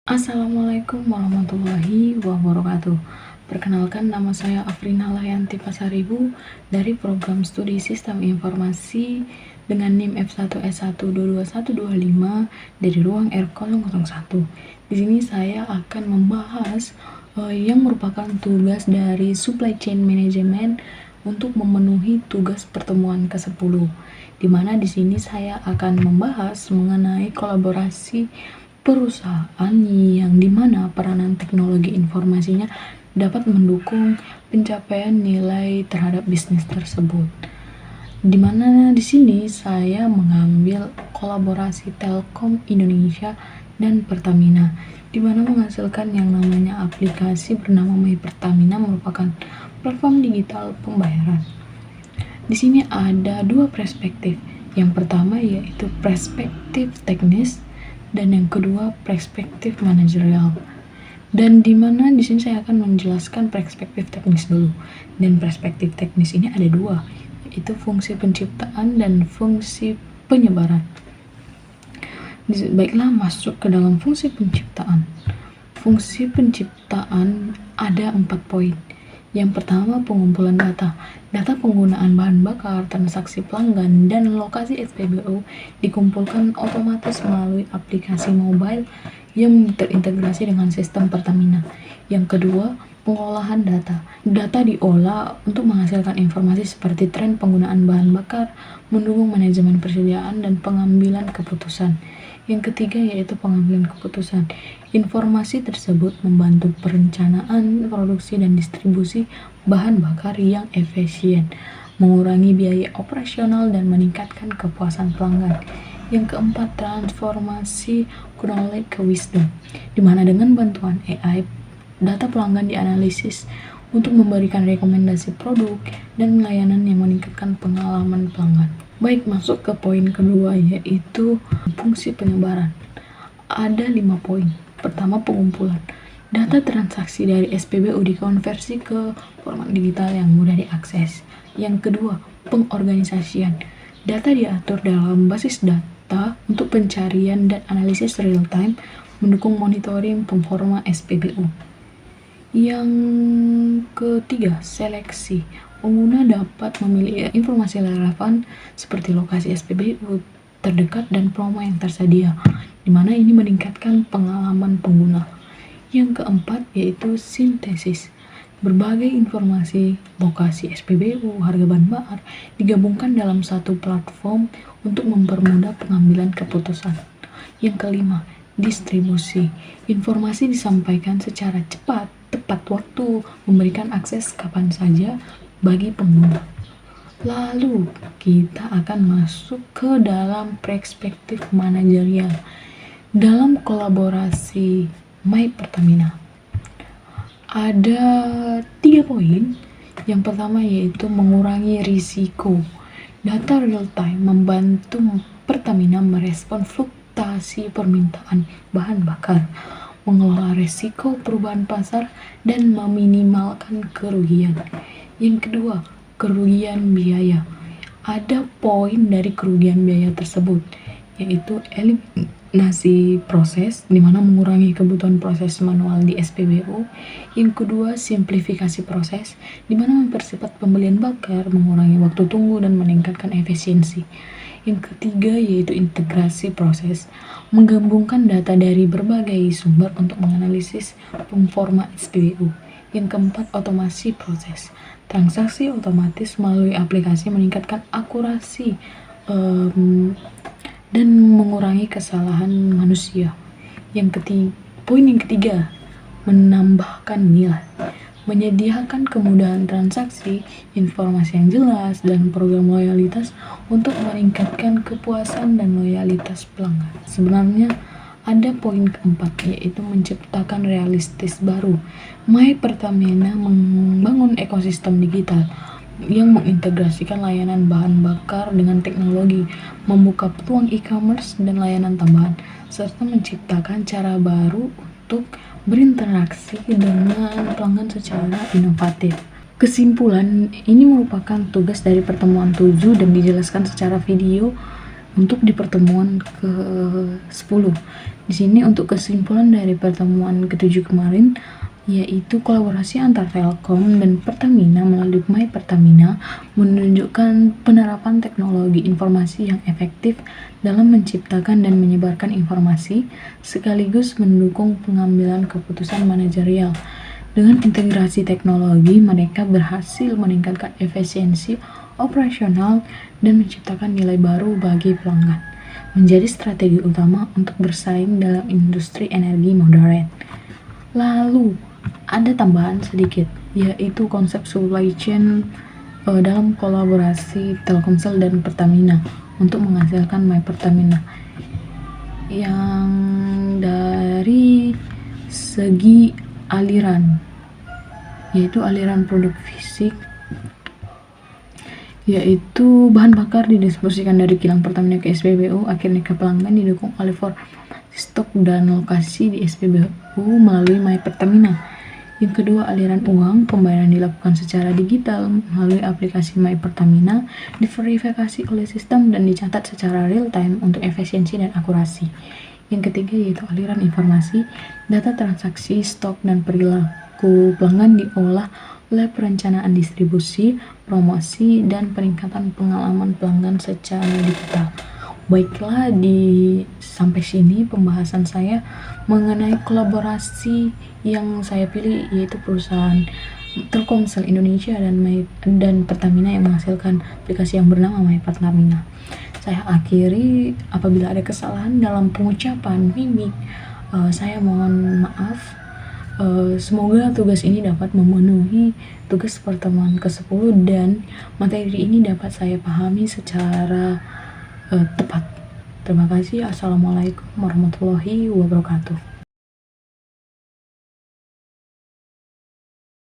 Assalamualaikum warahmatullahi wabarakatuh. Perkenalkan, nama saya Afrina Layanti Pasaribu dari program studi Sistem Informasi dengan NIM F1S1222125 dari ruang R001. Di sini saya akan membahas yang merupakan tugas dari Supply Chain Management untuk memenuhi tugas pertemuan ke-10. Di mana di sini saya akan membahas mengenai kolaborasi perusahaan yang dimana peranan teknologi informasinya dapat mendukung pencapaian nilai terhadap bisnis tersebut. Dimana di sini saya mengambil kolaborasi Telkom Indonesia dan Pertamina, dimana menghasilkan yang namanya aplikasi bernama My Pertamina merupakan platform digital pembayaran. Di sini ada dua perspektif. Yang pertama yaitu perspektif teknis dan yang kedua perspektif manajerial. Dan di mana di sini saya akan menjelaskan perspektif teknis dulu. Dan perspektif teknis ini ada dua, yaitu fungsi penciptaan dan fungsi penyebaran. Baiklah, masuk ke dalam fungsi penciptaan. Fungsi penciptaan ada 4 poin. Yang pertama, pengumpulan data. Data penggunaan bahan bakar, transaksi pelanggan, dan lokasi SPBU dikumpulkan otomatis melalui aplikasi mobile yang terintegrasi dengan sistem Pertamina. Yang kedua, pengolahan data. Data diolah untuk menghasilkan informasi seperti tren penggunaan bahan bakar, mendukung manajemen persediaan, dan pengambilan keputusan. Yang ketiga yaitu pengambilan keputusan. Informasi tersebut membantu perencanaan, produksi, dan distribusi bahan bakar yang efisien, mengurangi biaya operasional, dan meningkatkan kepuasan pelanggan. Yang keempat, transformasi knowledge ke wisdom, di mana dengan bantuan AI, data pelanggan dianalisis untuk memberikan rekomendasi produk dan layanan yang meningkatkan pengalaman pelanggan. Baik, masuk ke poin kedua yaitu fungsi penyebaran. Ada 5 poin. Pertama, pengumpulan. Data transaksi dari SPBU dikonversi ke format digital yang mudah diakses. Yang kedua, pengorganisasian. Data diatur dalam basis data untuk pencarian dan analisis real time, mendukung monitoring performa SPBU. Yang ketiga, seleksi. Pengguna dapat memilih informasi relevan seperti lokasi SPBU terdekat dan promo yang tersedia, di mana ini meningkatkan pengalaman pengguna. Yang keempat yaitu sintesis. Berbagai informasi, lokasi SPBU, harga bahan bakar digabungkan dalam satu platform untuk mempermudah pengambilan keputusan. Yang kelima, distribusi. Informasi disampaikan secara cepat, tepat waktu, memberikan akses kapan saja bagi pengguna. Lalu kita akan masuk ke dalam perspektif manajerial. Dalam kolaborasi My Pertamina ada 3 poin. Yang pertama yaitu mengurangi risiko. Data real time membantu Pertamina merespon fluktuasi permintaan bahan bakar, mengelola risiko perubahan pasar, dan meminimalkan kerugian. Yang kedua, kerugian biaya. Ada poin dari kerugian biaya tersebut, yaitu eliminasi proses, di mana mengurangi kebutuhan proses manual di SPBU. Yang kedua, simplifikasi proses, di mana mempercepat pembelian bakar, mengurangi waktu tunggu, dan meningkatkan efisiensi. Yang ketiga yaitu integrasi proses, menggabungkan data dari berbagai sumber untuk menganalisis performa SPBU. Yang keempat, otomasi proses. Transaksi otomatis melalui aplikasi meningkatkan akurasi dan mengurangi kesalahan manusia. Poin yang ketiga, menambahkan nilai. Menyediakan kemudahan transaksi, informasi yang jelas, dan program loyalitas untuk meningkatkan kepuasan dan loyalitas pelanggan. Sebenarnya ada poin keempat, yaitu menciptakan realistis baru. My Pertamina membangun ekosistem digital yang mengintegrasikan layanan bahan bakar dengan teknologi, membuka peluang e-commerce dan layanan tambahan, serta menciptakan cara baru untuk berinteraksi dengan pelanggan secara inovatif. Kesimpulan, ini merupakan tugas dari pertemuan 7 dan dijelaskan secara video untuk di pertemuan ke-10. Di sini untuk kesimpulan dari pertemuan ke-7 kemarin, yaitu kolaborasi antar Telkom dan Pertamina melalui My Pertamina menunjukkan penerapan teknologi informasi yang efektif dalam menciptakan dan menyebarkan informasi, sekaligus mendukung pengambilan keputusan manajerial. Dengan integrasi teknologi, mereka berhasil meningkatkan efisiensi operasional dan menciptakan nilai baru bagi pelanggan, menjadi strategi utama untuk bersaing dalam industri energi modern. Lalu, ada tambahan sedikit, yaitu konsep supply chain dalam kolaborasi Telkomsel dan Pertamina untuk menghasilkan My Pertamina. Yang dari segi aliran, yaitu aliran produk fisik, yaitu bahan bakar didistribusikan dari kilang Pertamina ke SPBU, akhirnya ke pelanggan didukung oleh formasi stok dan lokasi di SPBU melalui My Pertamina. Yang kedua, aliran uang, pembayaran dilakukan secara digital melalui aplikasi My Pertamina, diverifikasi oleh sistem dan dicatat secara real time untuk efisiensi dan akurasi. Yang ketiga yaitu aliran informasi, data transaksi, stok, dan perilaku pelanggan diolah oleh perencanaan distribusi, promosi, dan peningkatan pengalaman pelanggan secara digital. Baiklah, sampai sini pembahasan saya mengenai kolaborasi yang saya pilih, yaitu perusahaan Telkomsel Indonesia dan Pertamina yang menghasilkan aplikasi yang bernama My Pertamina. Saya akhiri, apabila ada kesalahan dalam pengucapan, mimik, saya mohon maaf. Semoga tugas ini dapat memenuhi tugas pertemuan ke-10 dan materi ini dapat saya pahami secara tepat. Terima kasih. Assalamualaikum warahmatullahi wabarakatuh.